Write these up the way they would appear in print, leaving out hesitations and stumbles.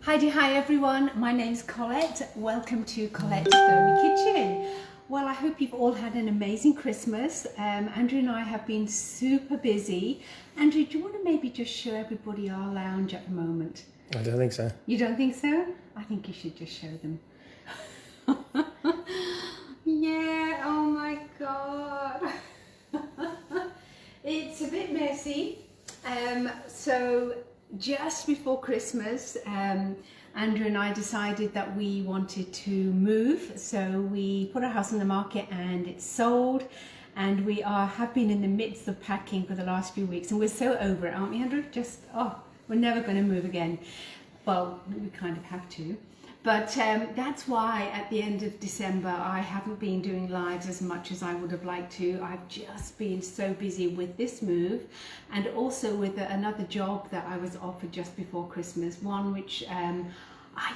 Hi everyone, my name's Colette. Welcome to Colette's Foamy Kitchen. Well, I hope you've all had an amazing Christmas. Andrew and I have been super busy. Andrew, do you want to maybe just show everybody our lounge at the moment? I don't think so. You don't think so? I think you should just show them. Yeah, oh my God. It's a bit messy. So just before Christmas, Andrew and I decided that we wanted to move. So we put our house on the market and it's sold. And we have been in the midst of packing for the last few weeks. And we're so over it, aren't we, Andrew? We're never going to move again. Well, we kind of have to. But that's why at the end of December, I haven't been doing lives as much as I would have liked to. I've just been so busy with this move and also with another job that I was offered just before Christmas, one which I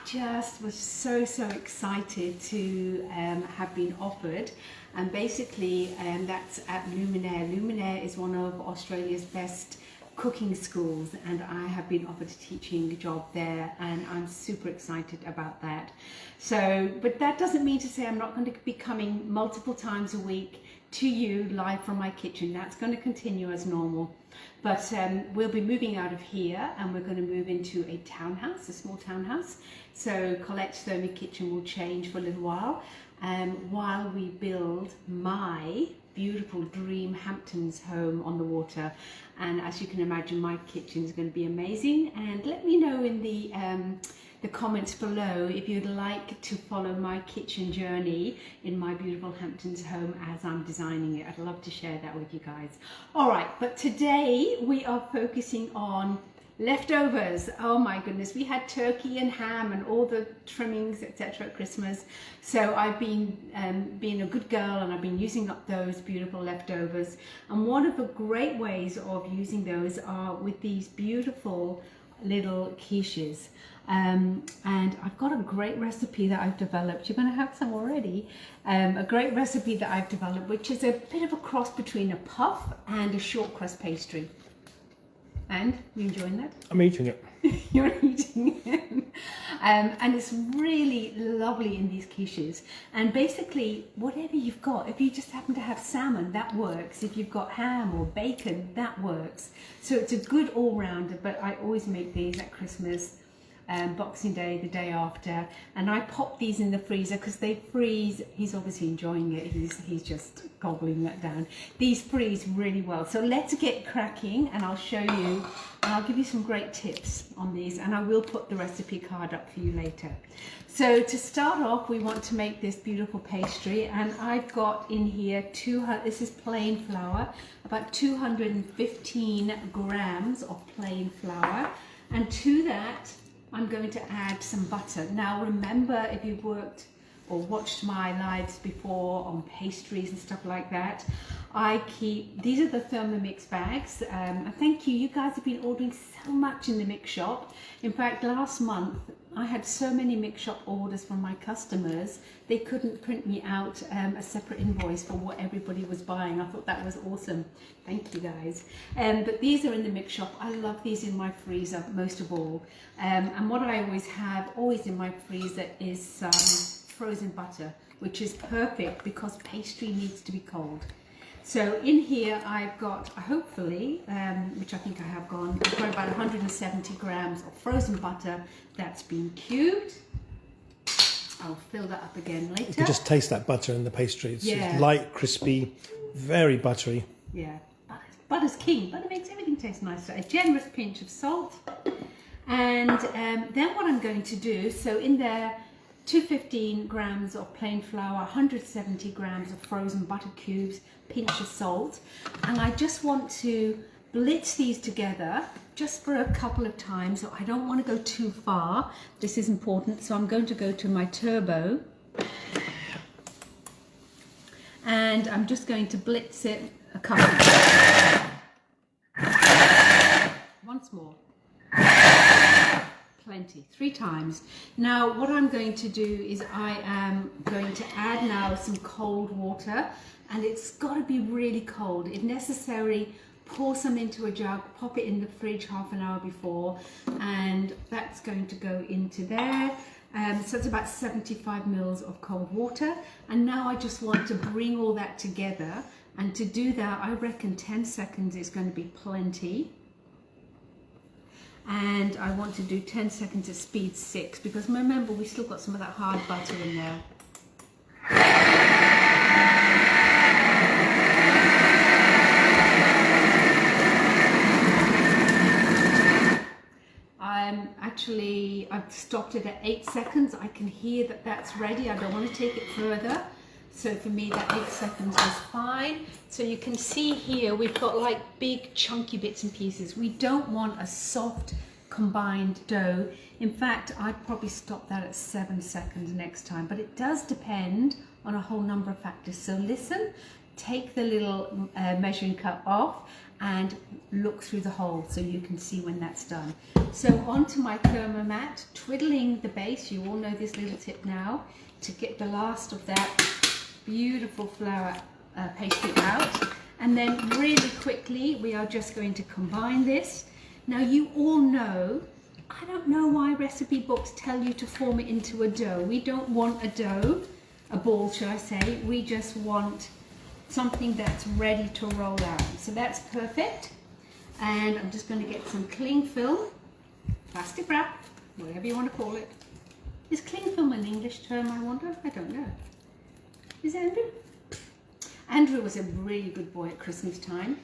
just was so excited to have been offered. And basically that's at Luminaire. Luminaire is one of Australia's best cooking schools, and I have been offered a teaching job there, and I'm super excited about that. So, but that doesn't mean to say I'm not going to be coming multiple times a week to you live from my kitchen. That's going to continue as normal. But we'll be moving out of here and we're going to move into a townhouse, a small townhouse. So Colette's Foamy Kitchen will change for a little while we build my beautiful dream Hamptons home on the water. And as you can imagine, my kitchen is going to be amazing. And let me know in the comments below if you'd like to follow my kitchen journey in my beautiful Hamptons home as I'm designing it. I'd love to share that with you guys. All right, but today we are focusing on leftovers. Oh my goodness, we had turkey and ham and all the trimmings, etc. at Christmas. So I've been being a good girl and I've been using up those beautiful leftovers. And one of the great ways of using those are with these beautiful little quiches. And I've got a great recipe that I've developed. You're going to have some already. A great recipe that I've developed, which is a bit of a cross between a puff and a shortcrust pastry. And you enjoying that? I'm eating it. You're eating it. And it's really lovely in these quiches. And basically, whatever you've got, if you just happen to have salmon, that works. If you've got ham or bacon, that works. So it's a good all-rounder, but I always make these at Christmas, Boxing Day, the day after, and I pop these in the freezer because they freeze. He's obviously enjoying it. He's just gobbling that down. These freeze really well. So let's get cracking, and I'll show you, and I'll give you some great tips on these, and I will put the recipe card up for you later. So to start off, we want to make this beautiful pastry, and I've got in here this is plain flour, about 215 grams of plain flour, and to that I'm going to add some butter. Now remember, if you've worked or watched my lives before on pastries and stuff like that, these are the Thermomix bags. And thank you, you guys have been ordering so much in the mix shop. In fact, last month I had so many mix shop orders from my customers, they couldn't print me out a separate invoice for what everybody was buying. I thought that was awesome. Thank you guys. But these are in the mix shop. I love these in my freezer most of all. And what I always have in my freezer is some frozen butter, which is perfect because pastry needs to be cold. So in here I've got, hopefully, which I think I have I've got about 170 grams of frozen butter that's been cubed. I'll fill that up again later. You can just taste that butter in the pastry. It's light, crispy, very buttery. Yeah, butter's king. Butter makes everything taste nicer. A generous pinch of salt. And then what I'm going to do, so in there, 215 grams of plain flour, 170 grams of frozen butter cubes, pinch of salt. And I just want to blitz these together just for a couple of times. So I don't want to go too far. This is important. So I'm going to go to my turbo. And I'm just going to blitz it a couple of times. Once more. Plenty, 3 times. Now what I'm going to do is I am going to add now some cold water, and it's got to be really cold. If necessary, pour some into a jug, pop it in the fridge half an hour before, and that's going to go into there. So it's about 75 mils of cold water. And now I just want to bring all that together. And to do that, I reckon 10 seconds is going to be plenty. And I want to do 10 seconds at speed 6, because remember, we still got some of that hard butter in there. I've stopped it at 8 seconds. I can hear that that's ready. I don't want to take it further. So for me, that 8 seconds is fine. So you can see here, we've got like big chunky bits and pieces. We don't want a soft combined dough. In fact, I'd probably stop that at 7 seconds next time, but it does depend on a whole number of factors. So listen, take the little measuring cup off and look through the hole so you can see when that's done. So onto my thermomat, twiddling the base. You all know this little tip now, to get the last of that beautiful flour pastry out. And then really quickly, we are just going to combine this. Now you all know, I don't know why recipe books tell you to form it into a dough. We don't want a dough, a ball should I say, we just want something that's ready to roll out. So that's perfect. And I'm just going to get some cling film, plastic wrap, whatever you want to call it. Is cling film an English term, I wonder? I don't know. Is it Andrew? Andrew was a really good boy at Christmas time.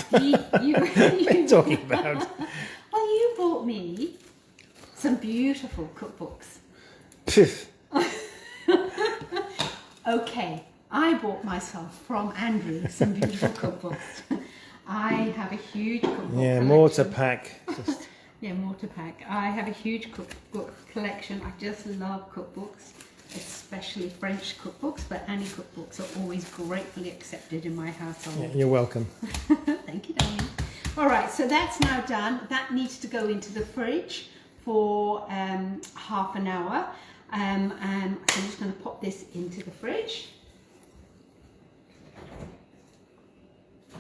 What are you talking about? Well, you bought me some beautiful cookbooks. Okay, I bought myself from Andrew some beautiful cookbooks. I have a huge cookbook Yeah, collection. more to pack. Yeah, more to pack. I have a huge cookbook collection. I just love cookbooks, especially French cookbooks, but any cookbooks are always gratefully accepted in my household. Yeah, you're welcome. Thank you, darling. All right, so that's now done. That needs to go into the fridge for half an hour. So I'm just going to pop this into the fridge.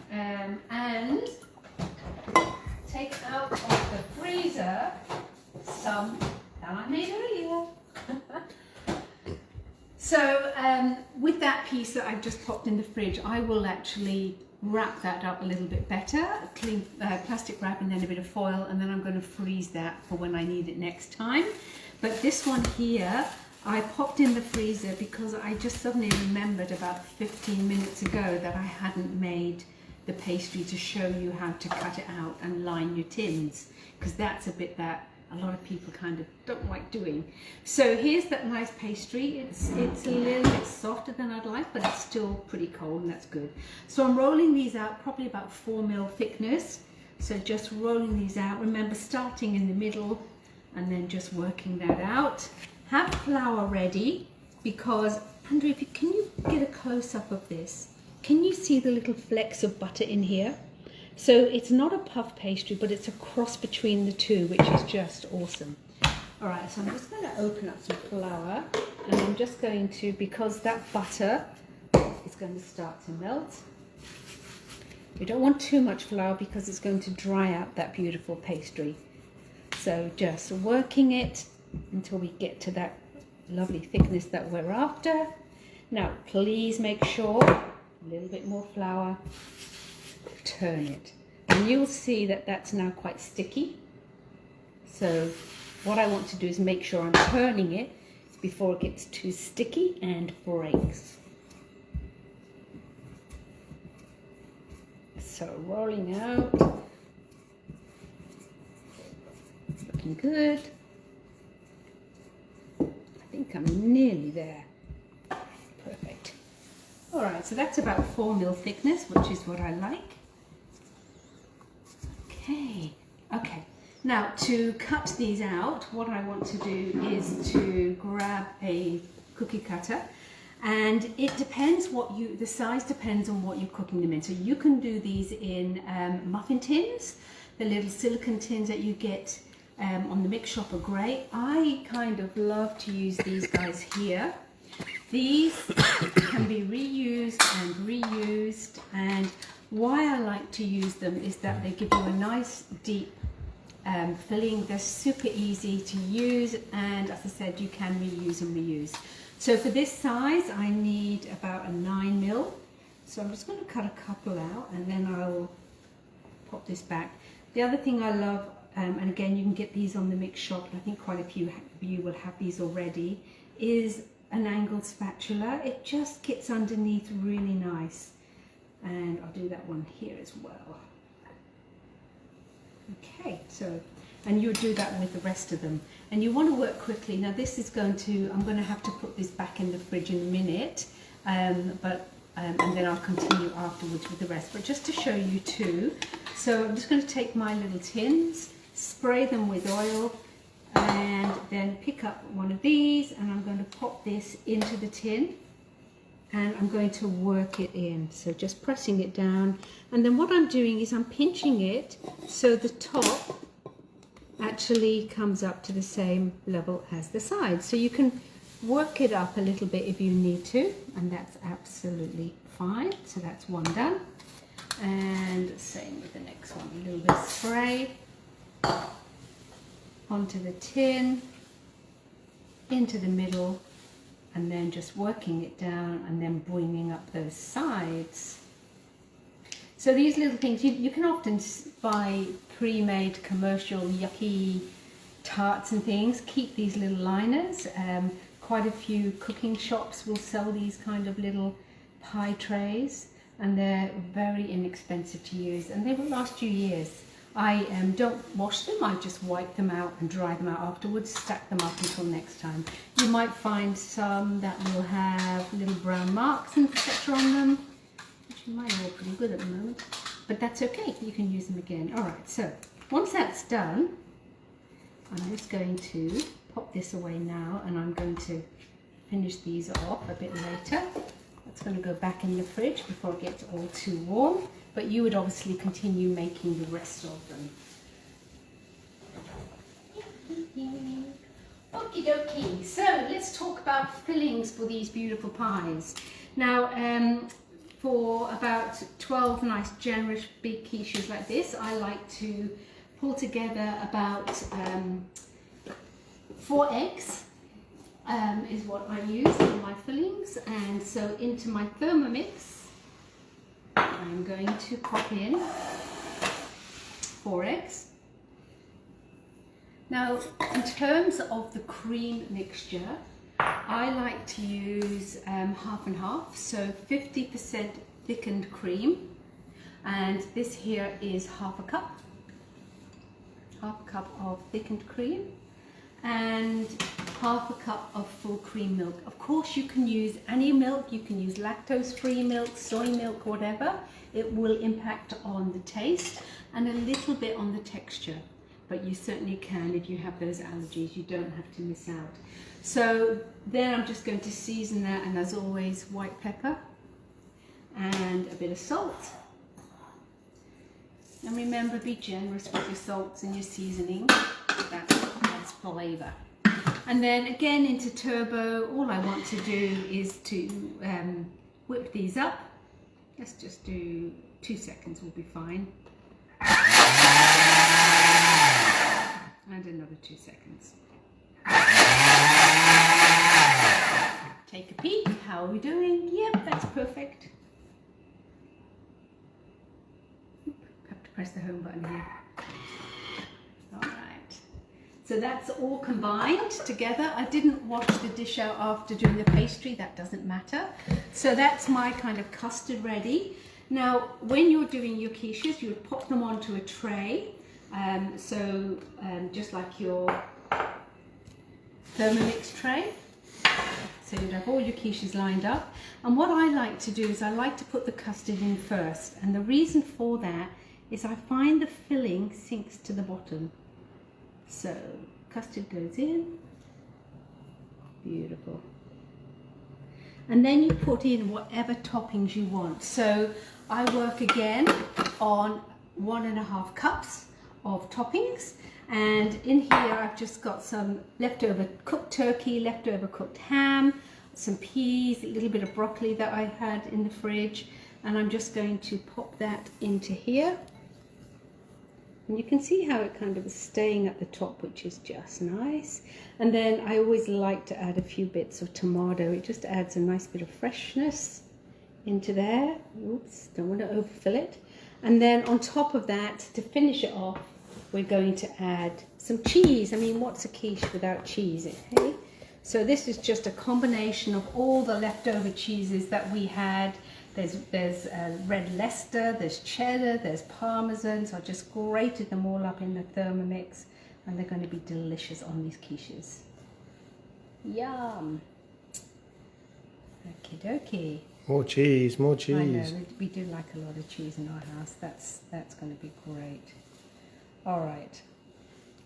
And take out of the freezer some that I made earlier. So with that piece that I've just popped in the fridge, I will actually wrap that up a little bit better, clean plastic wrap and then a bit of foil, and then I'm going to freeze that for when I need it next time. But this one here, I popped in the freezer because I just suddenly remembered about 15 minutes ago that I hadn't made the pastry to show you how to cut it out and line your tins, because that's a bit that a lot of people kind of don't like doing. So here's that nice pastry. It's a little bit softer than I'd like, but it's still pretty cold, and that's good. So I'm rolling these out, probably about 4 mil thickness. So just rolling these out. Remember, starting in the middle and then just working that out. Have flour ready, because Andrew, can you get a close-up of this? Can you see the little flecks of butter in here? So it's not a puff pastry, but it's a cross between the two, which is just awesome. All right, so I'm just going to open up some flour, and I'm just going to, because that butter is going to start to melt. We don't want too much flour because it's going to dry out that beautiful pastry. So just working it until we get to that lovely thickness that we're after. Now, please make sure, a little bit more flour, turn it. And you'll see that that's now quite sticky. So what I want to do is make sure I'm turning it before it gets too sticky and breaks. So rolling out. Looking good. I think I'm nearly there. Perfect. All right, so that's about 4 mil thickness, which is what I like. Okay. Now to cut these out, what I want to do is to grab a cookie cutter, and it depends the size depends on what you're cooking them in. So you can do these in muffin tins. The little silicone tins that you get on the mix shop are great. I kind of love to use these guys here. These can be reused and reused, and Why I like to use them is that they give you a nice deep filling. They're super easy to use, and as I said, you can reuse and reuse. So for this size I need about a 9mm. So I'm just going to cut a couple out and then I'll pop this back. The other thing I love, and again you can get these on the mix shop, I think quite a few of you will have these already, is an angled spatula. It just gets underneath really nice. And I'll do that one here as well. Okay, so, and you'll do that with the rest of them. And you want to work quickly. Now this is going to, I'm going to have to put this back in the fridge in a minute, and then I'll continue afterwards with the rest. But just to show you too, so I'm just going to take my little tins, spray them with oil, and then pick up one of these, and I'm going to pop this into the tin. And I'm going to work it in, so just pressing it down, and then what I'm doing is I'm pinching it so the top actually comes up to the same level as the side. So you can work it up a little bit if you need to, and that's absolutely fine. So that's one done, and same with the next one. A little bit of spray onto the tin, into the middle, and then just working it down and then bringing up those sides. So these little things, you can often buy pre-made commercial yucky tarts and things. Keep these little liners. Quite a few cooking shops will sell these kind of little pie trays, and they're very inexpensive to use, and they will last you years. I don't wash them, I just wipe them out and dry them out afterwards, stack them up until next time. You might find some that will have little brown marks and etc. on them, which mine are all pretty good at the moment, but that's okay, you can use them again. Alright, so once that's done, I'm just going to pop this away now, and I'm going to finish these off a bit later. That's going to go back in the fridge before it gets all too warm. But you would obviously continue making the rest of them. Okie dokie, so let's talk about fillings for these beautiful pies. Now, for about 12 nice generous big quiches like this, I like to pull together about 4 eggs is what I use for my fillings. And so into my Thermomix, I'm going to pop in 4 eggs. Now, in terms of the cream mixture, I like to use half and half, so 50% thickened cream, and this here is half a cup of thickened cream, and half a cup of full cream milk. Of course you can use any milk, you can use lactose-free milk, soy milk, whatever. It will impact on the taste and a little bit on the texture, but you certainly can if you have those allergies. You don't have to miss out. So then I'm just going to season that, and as always, white pepper and a bit of salt. And remember, be generous with your salts and your seasoning. That's flavour. And then again into turbo, all I want to do is to whip these up. Let's just do 2 seconds will be fine. And another 2 seconds. Take a peek, how are we doing? Yep, that's perfect. Have to press the home button here. So that's all combined together. I didn't wash the dish out after doing the pastry, that doesn't matter. So that's my kind of custard ready. Now, when you're doing your quiches, you would pop them onto a tray. Just like your Thermomix tray. So you'd have all your quiches lined up. And what I like to do is I like to put the custard in first. And the reason for that is I find the filling sinks to the bottom. So custard goes in, beautiful. And then you put in whatever toppings you want. So I work again on 1.5 cups of toppings. And in here I've just got some leftover cooked turkey, leftover cooked ham, some peas, a little bit of broccoli that I had in the fridge, and I'm just going to pop that into here. And you can see how it kind of is staying at the top, which is just nice. And then I always like to add a few bits of tomato. It just adds a nice bit of freshness into there. Oops, don't want to overfill it. And then on top of that, to finish it off, we're going to add some cheese. I mean, what's a quiche without cheese, hey? So this is just a combination of all the leftover cheeses that we had. There's red Leicester, there's cheddar, there's Parmesan. So I just grated them all up in the Thermomix, and they're going to be delicious on these quiches. Yum. Okie dokie. More cheese, more cheese. I know, we do like a lot of cheese in our house. That's going to be great. All right.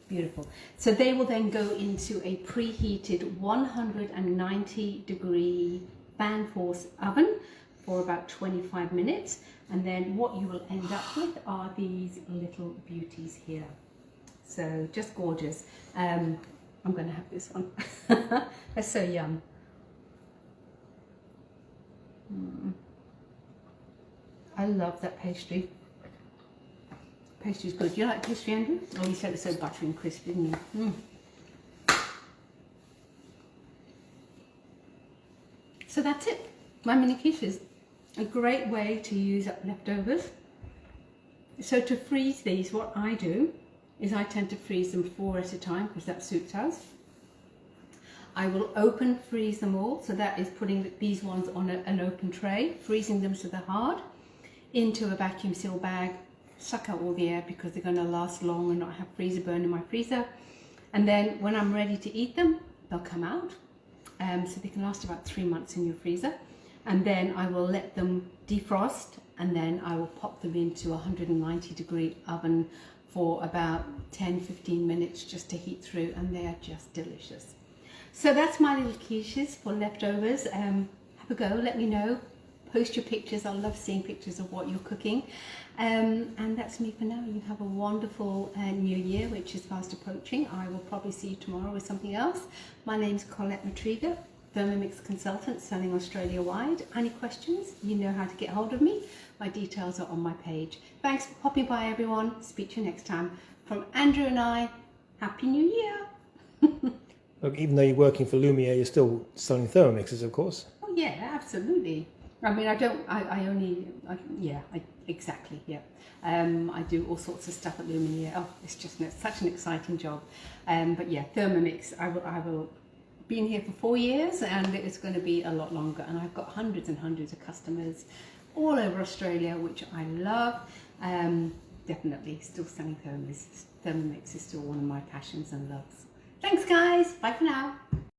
Beautiful. So they will then go into a preheated 190 degree fan force oven for about 25 minutes. And then what you will end up with are these little beauties here. So just gorgeous. I'm going to have this one. That's so yum. I love that pastry. Pastry's good. Do you like pastry, Andrew? Oh, you said it's so buttery and crispy, didn't you? So that's it. My mini quiches. A great way to use up leftovers. So to freeze these, what I do is I tend to freeze them 4 at a time because that suits us. I will open freeze them all. So that is putting these ones on an open tray, freezing them so they're hard, into a vacuum seal bag. Suck out all the air because they're going to last long and not have freezer burn in my freezer. And then when I'm ready to eat them, they'll come out. So they can last about 3 months in your freezer. And then I will let them defrost, and then I will pop them into a 190 degree oven for about 10-15 minutes just to heat through, and they are just delicious. So that's my little quiches for leftovers. Have a go, let me know. Post your pictures. I love seeing pictures of what you're cooking. And that's me for now. You have a wonderful new year, which is fast approaching. I will probably see you tomorrow with something else. My name's Colette Matriga, Thermomix consultant selling Australia-wide. Any questions? You know how to get hold of me. My details are on my page. Thanks for popping by, everyone. Speak to you next time. From Andrew and I, Happy New Year. Look, even though you're working for Lumiere, you're still selling Thermomixes, of course. Oh yeah, absolutely. I mean, exactly, yeah. I do all sorts of stuff at Lumiere. Oh, it's just such an exciting job. But yeah, Thermomix, I will been here for 4 years, and it's going to be a lot longer. And I've got hundreds and hundreds of customers all over Australia, which I love. Definitely still selling Thermomix. Thermomix is still one of my passions and loves. Thanks guys, bye for now.